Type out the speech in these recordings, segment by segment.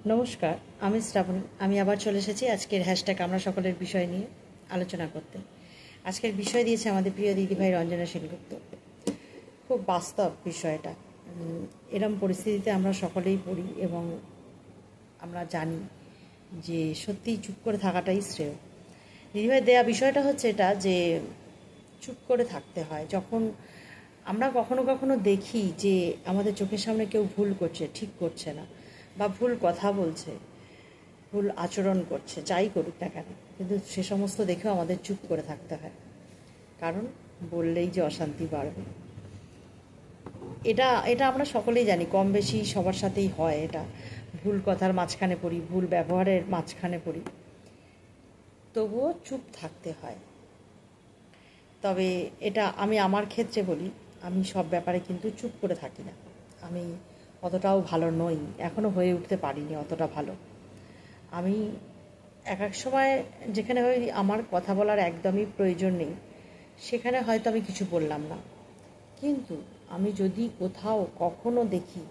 নমস্কার, আমি শ্রাবণী। আমি আবার চলে এসেছি আজকের হ্যাশট্যাগ আমরা সকলের বিষয় নিয়ে আলোচনা করতে। আজকের বিষয় দিয়েছে আমাদের প্রিয় দিদিভাই রঞ্জনা সেনগুপ্ত। খুব বাস্তব বিষয়টা। এরম পরিস্থিতিতে আমরা সকলেই পড়ি এবং আমরা জানি যে সত্যিই চুপ করে থাকাটাই শ্রেয়। দিদিভাই দেয়া বিষয়টা হচ্ছে এটা যে চুপ করে থাকতে হয় যখন আমরা কখনো কখনো দেখি যে আমাদের চোখের সামনে কেউ ভুল করছে, ঠিক করছে না, বা ভুল কথা বলছে, ভুল আচরণ করছে, যাই করুক না কেন, কিন্তু সে সমস্ত দেখেও আমাদের চুপ করে থাকতে হয়, কারণ বললেই যে অশান্তি বাড়বে। এটা এটা আমরা সকলেই জানি, কম বেশি সবার সাথেই হয়। এটা ভুল কথার মাঝখানে পড়ি, ভুল ব্যবহারের মাঝখানে পড়ি, তবুও চুপ থাকতে হয়। তবে এটা আমি আমার ক্ষেত্রে বলি, আমি সব ব্যাপারে কিন্তু চুপ করে থাকি না। আমি অতটাও ভালো নই, এখনও হয়ে উঠতে পারিনি অতটা ভালো। আমি এক এক সময় যেখানে আমার কথা বলার একদমই প্রয়োজন নেই, সেখানে হয়তো আমি কিছু বললাম না। কিন্তু আমি যদি কোথাও কখনো দেখি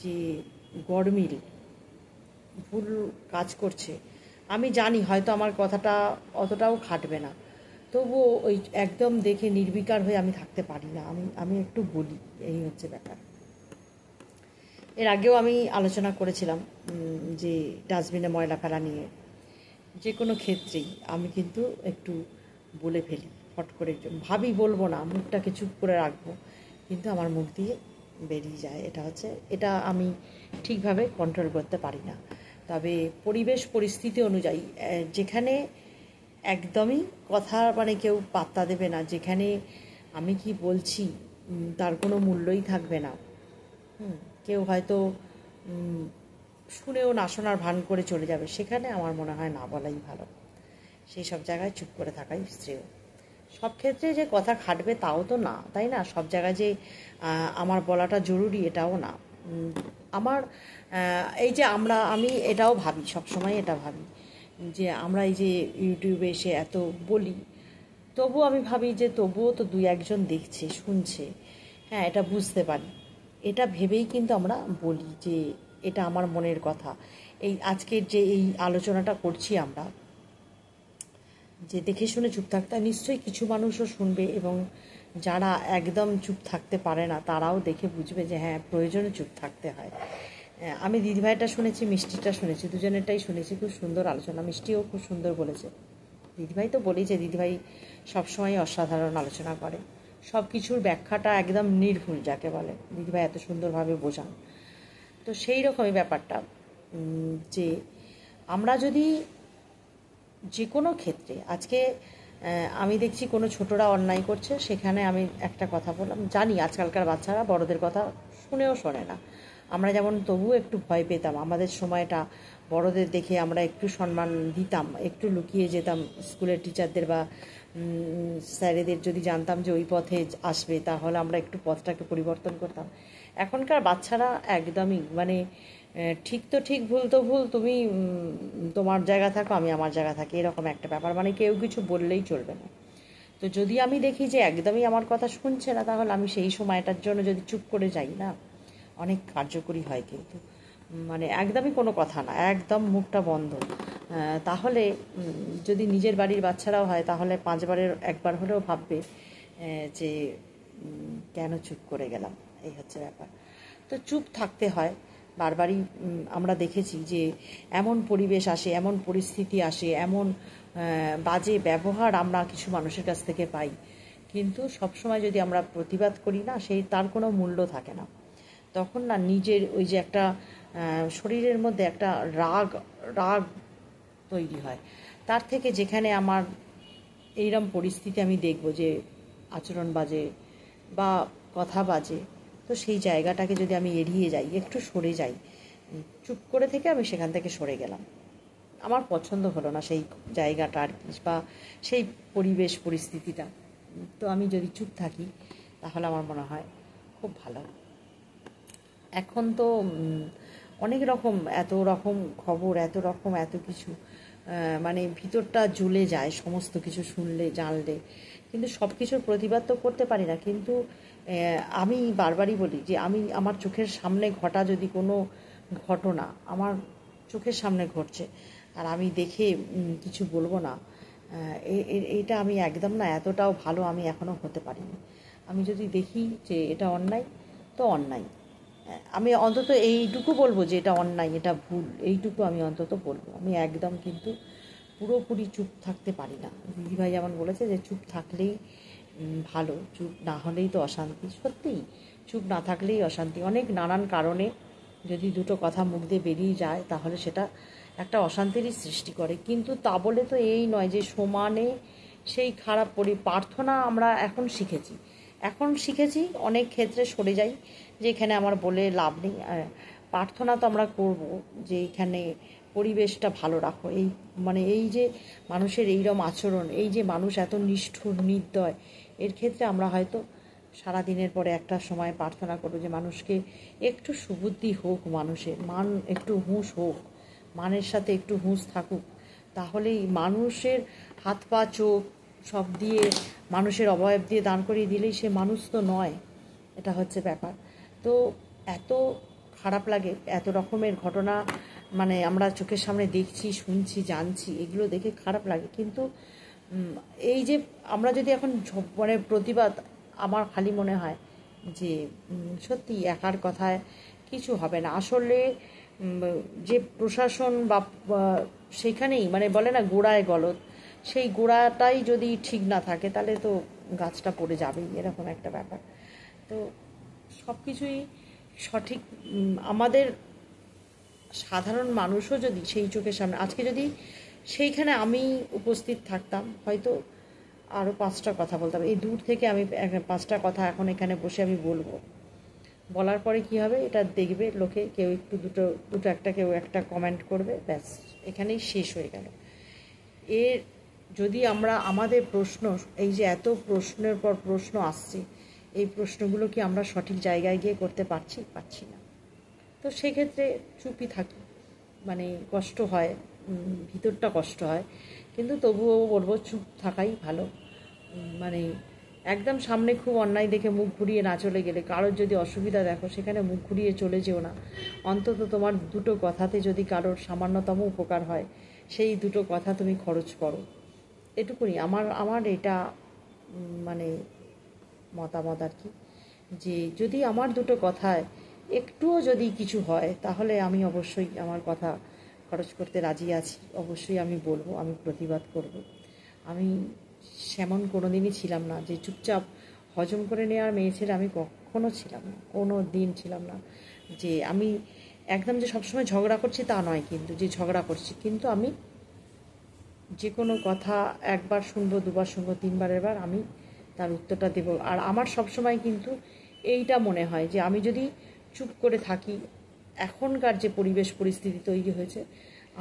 যে গরমিল ভুল কাজ করছে, আমি জানি হয়তো আমার কথাটা অতটাও খাটবে না, তবুও ওই একদম দেখে নির্বিকার হয়ে আমি থাকতে পারি না। আমি একটু বলি, এই হচ্ছে ব্যাপার। এর আগেও আমি আলোচনা করেছিলাম যে ডাস্টবিনে ময়লা ফেলা নিয়ে। যে কোনো ক্ষেত্রেই আমি কিন্তু একটু বলে ফেলি, ফট করে ভাবি বলবো না, মুখটাকে চুপ করে রাখবো, কিন্তু আমার মুখ দিয়ে বেরিয়ে যায়। এটা আমি ঠিকভাবে কন্ট্রোল করতে পারি না। তবে পরিবেশ পরিস্থিতি অনুযায়ী যেখানে একদমই কথা কেউ পাত্তা দেবে না, যেখানে আমি কি বলছি তার কোনো মূল্যই থাকবে না, কেউ হয়তো শুনেও না শোনার ভান করে চলে যাবে, সেখানে আমার মনে হয় না বলাই ভালো। সেই সব জায়গায় চুপ করে থাকাই শ্রেয়। সব ক্ষেত্রে যে কথা খাটবে তাও তো না, তাই না? সব জায়গায় যে আমার বলাটা জরুরি এটাও না। আমার এই যে আমি এটাও ভাবি, সবসময় এটা ভাবি যে আমরা এই যে ইউটিউবে এসে এত বলি, তবুও আমি ভাবি যে তবুও তো দুই একজন দেখছে, শুনছে। হ্যাঁ, এটা বুঝতে পারি। এটা ভেবেই কিন্তু আমরা বলি যে এটা আমার মনের কথা। এই আজকের যে এই আলোচনাটা করছি আমরা, যে দেখে শুনে চুপ থাকতে হয়, নিশ্চয়ই কিছু মানুষও শুনবে, এবং যারা একদম চুপ থাকতে পারে না তারাও দেখে বুঝবে যে হ্যাঁ, প্রয়োজনে চুপ থাকতে হয়। আমি দিদিভাইটা শুনেছি, মিষ্টিটা শুনেছি, দুজনেরটাই শুনেছি। খুব সুন্দর আলোচনা, মিষ্টিও খুব সুন্দর বলেছে। দিদিভাই তো বলেই যে দিদিভাই সবসময় অসাধারণ আলোচনা করে, সব কিছুর ব্যাখ্যাটা একদম নির্ভুল যাকে বলে, দিদিভাই এত সুন্দরভাবে বোঝান। তো সেই রকমই ব্যাপারটা, যে আমরা যদি যে কোনো ক্ষেত্রে আজকে আমি দেখছি কোনো ছোটরা অন্যায় করছে, সেখানে আমি একটা কথা বললাম, জানি আজকালকার বাচ্চারা বড়দের কথা শুনেও শোনে না। আমরা যেমন তবুও একটু ভয় পেতাম, আমাদের সময়টা বড়দের দেখে আমরা একটু সম্মান দিতাম, একটু লুকিয়ে যেতাম স্কুলের টিচারদের বা স্যারেদের, যদি জানতাম যে ওই পথে আসবে তাহলে আমরা একটু পথটাকে পরিবর্তন করতাম। এখনকার বাচ্চারা একদমই ঠিক তো ঠিক, ভুল তো ভুল, তুমি তোমার জায়গা থাকো, আমি আমার জায়গা থাকি, এরকম একটা ব্যাপার। কেউ কিছু বললেই চলবে না। তো যদি আমি দেখি যে একদমই আমার কথা শুনছে না, তাহলে আমি সেই সময়টার জন্য যদি চুপ করে যাই না, অনেক কার্যকরী হয়। কিন্তু একদমই কোনো কথা না, একদম মুখটা বন্ধ, তাহলে যদি নিজের বাড়ির বাচ্চারাও হয়, তাহলে পাঁচবারের একবার হলেও ভাববে যে কেন চুপ করে গেলাম। এই হচ্ছে ব্যাপার। তো চুপ থাকতে হয় বারবারই। আমরা দেখেছি যে এমন পরিবেশ আসে, এমন পরিস্থিতি আসে, এমন বাজে ব্যবহার আমরা কিছু মানুষের কাছ থেকে পাই, কিন্তু সবসময় যদি আমরা প্রতিবাদ করি না, তার কোনো মূল্য থাকে না। তখন না নিজের ওই যে একটা শরীরের মধ্যে একটা রাগ রাগ তৈরি হয়। তার থেকে যেখানে আমার এইরকম পরিস্থিতি আমি দেখব যে আচরণ বাজে বা কথা বাজে, তো সেই জায়গাটাকে যদি আমি এড়িয়ে যাই, একটু সরে যাই, চুপ করে থেকে আমি সেখান থেকে সরে গেলাম, আমার পছন্দ হলো না সেই জায়গাটা আর কি, বা সেই পরিবেশ পরিস্থিতিটা, তো আমি যদি চুপ থাকি তাহলে আমার মনে হয় খুব ভালো। এখন তো অনেক রকম, এত রকম খবর, এত রকম এত কিছু, ভিতরটা জ্বলে যায় সমস্ত কিছু শুনলে, জানলে, কিন্তু সব কিছুর প্রতিবাদ তো করতে পারি না। কিন্তু আমি বারবারই বলি যে আমার চোখের সামনে ঘটা যদি কোনো ঘটনা আমার চোখের সামনে ঘটছে, আর আমি দেখে কিছু বলবো না, এটা আমি একদম না, এতটাও ভালো আমি এখনও হতে পারিনি। আমি যদি দেখি যে এটা অন্যায়, তো অন্যায়। আমি অন্তত এইটুকু বলবো যে এটা অন্যায়, এটা ভুল, এইটুকু আমি অন্তত বলবো। আমি একদম কিন্তু পুরোপুরি চুপ থাকতে পারি না। দিদিভাই যেমন বলেছে যে চুপ থাকলেই ভালো, চুপ না হলেই তো অশান্তি। সত্যিই চুপ না থাকলেই অশান্তি। অনেক নানান কারণে যদি দুটো কথা মুখ দিয়ে বেরিয়ে যায়, তাহলে সেটা একটা অশান্তিরই সৃষ্টি করে। কিন্তু তা বলে তো এই নয় যে সমানে সেই খারাপ প্রার্থনা আমরা এখন শিখেছি অনেক ক্ষেত্রে সরে যাই, যে এখানে আমার বলে লাভ নেই। প্রার্থনা তো আমরা করব যে এখানে পরিবেশটা ভালো রাখো। এই যে মানুষের এইরকম আচরণ, এই যে মানুষ এত নিষ্ঠুর নির্দয়, এর ক্ষেত্রে আমরা হয়তো সারা দিনের পরে একটা সময় প্রার্থনা করবো যে মানুষকে একটু সুবুদ্ধি হোক, মানুষের মান একটু হুঁশ হোক, মানের সাথে একটু হুঁশ থাকুক। তাহলেই মানুষের হাত পা চোখ সব দিয়ে, মানুষের অবয়ব দিয়ে দান করিয়ে দিলেই সে মানুষ তো নয়। এটা হচ্ছে ব্যাপার। তো এত খারাপ লাগে, এত রকমের ঘটনা আমরা চোখের সামনে দেখছি, শুনছি, জানছি, এগুলো দেখে খারাপ লাগে। কিন্তু এই যে আমরা যদি এখন প্রতিবাদ, আমার খালি মনে হয় যে সত্যি একার কথায় কিছু হবে না। আসলে যে প্রশাসন বা সেইখানেই বলে না গোড়ায় গলদ, সেই গোড়াটাই যদি ঠিক না থাকে তাহলে তো গাছটা পড়ে যাবেই, এরকম একটা ব্যাপার। তো সব কিছুই সঠিক। আমাদের সাধারণ মানুষও যদি সেই চোখের সামনে আজকে যদি সেইখানে আমি উপস্থিত থাকতাম, হয়তো আরও 5টা কথা বলতাম। এই দূর থেকে আমি 5টা কথা এখন এখানে বসে আমি বলবো। বলার পরে কি হবে, এটা দেখবে লোকে, কেউ একটু দুটো একটা, কেউ একটা কমেন্ট করবে, ব্যাস এখানেই শেষ হয়ে গেল। এর যদি আমরা আমাদের প্রশ্ন, এই যে এত প্রশ্নের পর প্রশ্ন আসছে, এই প্রশ্নগুলো কি আমরা সঠিক জায়গায় গিয়ে করতে পারছি না। তো সেক্ষেত্রে চুপই থাকি। কষ্ট হয়, ভিতরটা কষ্ট হয়, কিন্তু তবুও বলবো চুপ থাকাই ভালো। একদম সামনে খুব অন্যায় দেখে মুখ ঘুরিয়ে না চলে গেলে, কারোর যদি অসুবিধা দেখো সেখানে মুখ ঘুরিয়ে চলে যেও না। অন্তত তোমার দুটো কথাতে যদি কারোর সামান্যতম উপকার হয়, সেই দুটো কথা তুমি খরচ করো। এটুকুনি আমার এটা মতামত আর কি, যে যদি আমার দুটো কথায় একটুও যদি কিছু হয়, তাহলে আমি অবশ্যই আমার কথা খরচ করতে রাজি আছি। অবশ্যই আমি বলবো, আমি প্রতিবাদ করব। আমি সেমন কোনো দিনই ছিলাম না যে চুপচাপ হজম করে নেওয়ার মেয়ে ছেলে, আমি কখনো ছিলাম না, কোনো দিন ছিলাম না। যে আমি একদম যে সবসময় ঝগড়া করছি তা নয়, কিন্তু যে ঝগড়া করছি, কিন্তু আমি যে কোনো কথা একবার শুনবো, দুবার শুনবো, তিনবারের বার আমি তার উত্তরটা দেব। আর আমার সবসময় কিন্তু এইটা মনে হয় যে আমি যদি চুপ করে থাকি, এখনকার যে পরিবেশ পরিস্থিতি তৈরি হয়েছে,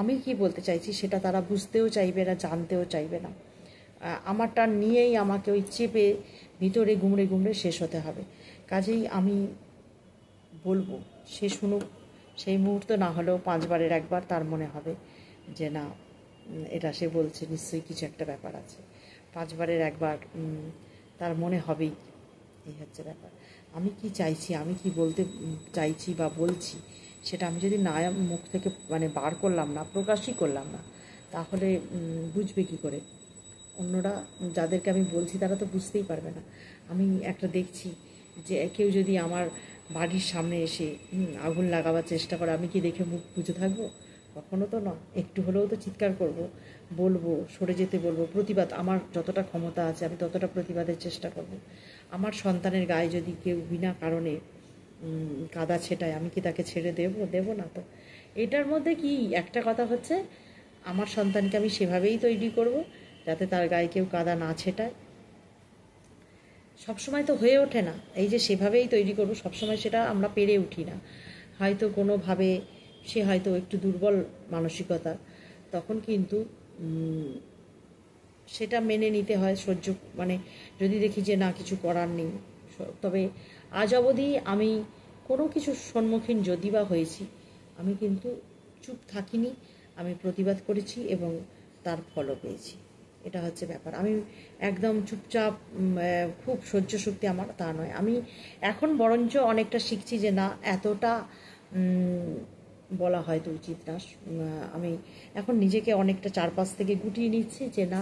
আমি কি বলতে চাইছি সেটা তারা বুঝতেও চাইবে না, জানতেও চাইবে না। আমারটা নিয়েই আমাকে ওই চেপে ভিতরে গুমড়ে গুমড়ে শেষ হতে হবে। কাজেই আমি বলবো, সে শুনুক। সেই মুহূর্ত না হলেও 5বারের একবার তার মনে হবে যে না, এটা সে বলছে, নিশ্চয়ই কিছু একটা ব্যাপার আছে। 5বারের একবার তার মনে হবেই। এই হচ্ছে ব্যাপার। আমি কি চাইছি, আমি কি বলতে চাইছি বা বলছি, সেটা আমি যদি না মুখ থেকে বার করলাম না, প্রকাশই করলাম না, তাহলে বুঝবে কি করে অন্যরা? যাদেরকে আমি বলছি তারা তো বুঝতেই পারবে না। আমি একটা দেখছি যে কেউ যদি আমার বাড়ির সামনে এসে আগুন লাগাবার চেষ্টা করে, আমি কি দেখে মুখ বুজে থাকবো? কখনো তো নয়। একটু হলেও তো চিৎকার করব, বলবো, সরে যেতে বলবো, প্রতিবাদ, আমার যতটা ক্ষমতা আছে আমি ততটা প্রতিবাদের চেষ্টা করব। আমার সন্তানের গায়ে যদি কেউ বিনা কারণে কাদা ছেটায়, আমি কি তাকে ছেড়ে দেবো না তো। এটার মধ্যে কি একটা কথা হচ্ছে, আমার সন্তানকে আমি সেভাবেই তৈরি করব যাতে তার গায়ে কেউ কাদা না ছেটায়। সবসময় তো হয়ে ওঠে না, এই যে সেভাবেই তৈরি করব, সবসময় সেটা আমরা পেরে উঠি না। হয়তো কোনোভাবে সে হয়তো একটু দুর্বল মানসিকতা, তখন কিন্তু সেটা মেনে নিতে হয়, সহ্য যদি দেখি যে না, কিছু করার নেই। তবে আজ অবধি আমি কোনো কিছুর সম্মুখীন যদি বা হয়েছি, আমি কিন্তু চুপ থাকিনি, আমি প্রতিবাদ করেছি এবং তার ফলও পেয়েছি। এটা হচ্ছে ব্যাপার। আমি একদম চুপচাপ খুব সহ্য শক্তি আমার তা নয়। আমি এখন বরঞ্চ অনেকটা শিখছি যে না, এতটা বলা হয়তো উচিত না। আমি এখন নিজেকে অনেকটা চারপাশ থেকে গুটিয়ে নিচ্ছি যে না,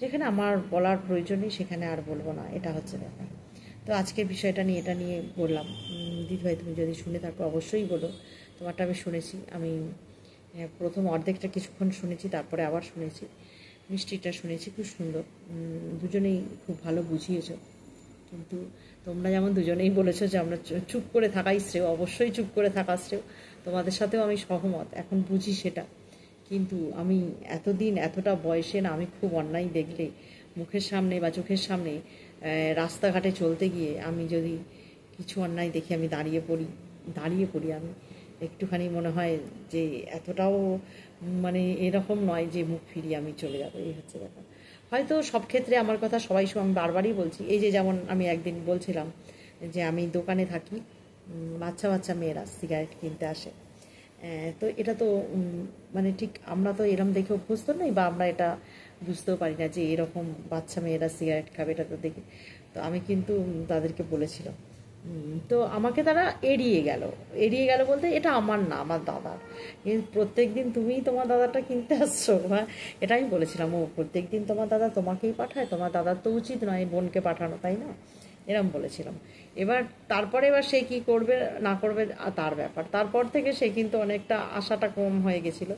যেখানে আমার বলার প্রয়োজন নেই সেখানে আর বলবো না, এটা হচ্ছে ব্যাপার। তো আজকের বিষয়টা নিয়ে এটা নিয়ে বললাম। দিদিভাই তুমি যদি শুনে থাকো অবশ্যই বলো। তোমারটা আমি শুনেছি, আমি প্রথম অর্ধেকটা কিছুক্ষণ শুনেছি, তারপরে আবার শুনেছি, মিষ্টিটা শুনেছি, খুব সুন্দর। দুজনেই খুব ভালো বুঝিয়েছো। কিন্তু তোমরা যেমন দুজনেই বলেছো যে আমরা চুপ করে থাকাই শ্রেয়, অবশ্যই চুপ করে থাকা শ্রেয়, তোমাদের সাথেও আমি সহমত, এখন বুঝি সেটা। কিন্তু আমি এতদিন এতটা বয়সে না, আমি খুব অন্যায় দেখলে মুখের সামনে বা চোখের সামনে রাস্তাঘাটে চলতে গিয়ে আমি যদি কিছু অন্যায় দেখি আমি দাঁড়িয়ে পড়ি আমি একটুখানি মনে হয় যে এতটাও মানে এরকম নয় যে মুখ ফিরিয়ে আমি চলে যাবো, এই হচ্ছে ব্যাপার। হয়তো সব ক্ষেত্রে আমার কথা সবাই আমি বারবারই বলছি, এই যে যেমন আমি একদিন বলছিলাম যে আমি দোকানে থাকি, বাচ্চা বাচ্চা মেয়েরা সিগারেট কিনতে আসে। তো এটা তো মানে ঠিক আমরা তো এরম দেখে অভ্যস্ত নই, বা আমরা এটা বুঝতেও পারি না যে এরকম বাচ্চা মেয়েরা সিগারেট খাবে, এটা তো দেখি। তো আমি কিন্তু তাদেরকে বলেছিলাম, তো আমাকে তারা এড়িয়ে গেল বলতে এটা আমার না, আমার দাদার। কিন্তু প্রত্যেক দিন তুমিই তোমার দাদাটা কিনতে আসছো, হ্যাঁ, এটা আমি বলেছিলাম। ও প্রত্যেক দিন তোমার দাদা তোমাকেই পাঠায়, তোমার দাদার তো উচিত নয় বোনকে পাঠানো, তাই না? এরম বলেছিলাম। এবার সে কি করবে না করবে তার ব্যাপার। তারপর থেকে সে কিন্তু অনেকটা আশাটা কম হয়ে গেছিলো।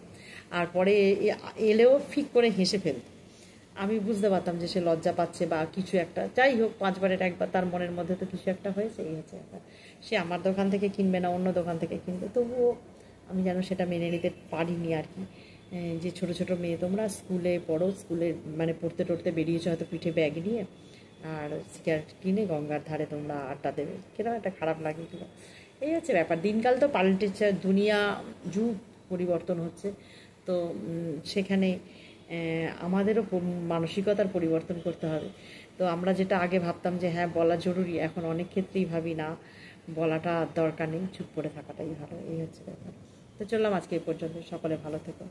আর পরে এলেও ফিক করে হেসে ফেলত। আমি বুঝতে পারতাম যে সে লজ্জা পাচ্ছে বা কিছু একটা, যাই হোক, 5বারের একবার তার মনের মধ্যে তো কিছু একটা হয়েছে, এই হচ্ছে ব্যাপার। সে আমার দোকান থেকে কিনবে না, অন্য দোকান থেকে কিনবে, তবুও আমি যেন সেটা মেনে নিতে পারিনি আর কি। যে ছোট ছোট মেয়ে তোমরা স্কুলে পড়ো, স্কুলে মানে পড়তে টড়তে বেরিয়েছো হয়তো পিঠে ব্যাগ নিয়ে, আর সিগারেট কিনে গঙ্গার ধারে তোমরা আড্ডা দেবে, কিরকম একটা খারাপ লাগেছিল। এই হচ্ছে ব্যাপার। দিনকাল তো পাল্টেছে, দুনিয়া যুগ পরিবর্তন হচ্ছে। তো সেখানে আমাদেরও মানসিকতার পরিবর্তন করতে হবে। তো আমরা যেটা আগে ভাবতাম যে হ্যাঁ বলা জরুরি, এখন অনেক ক্ষেত্রেই ভাবি না, বলাটা দরকার নেই, চুপ করে থাকাটাই ভালো, এই হচ্ছে ব্যাপার। তো চললাম আজকে এই পর্যন্ত, সকলে ভালো থেকো।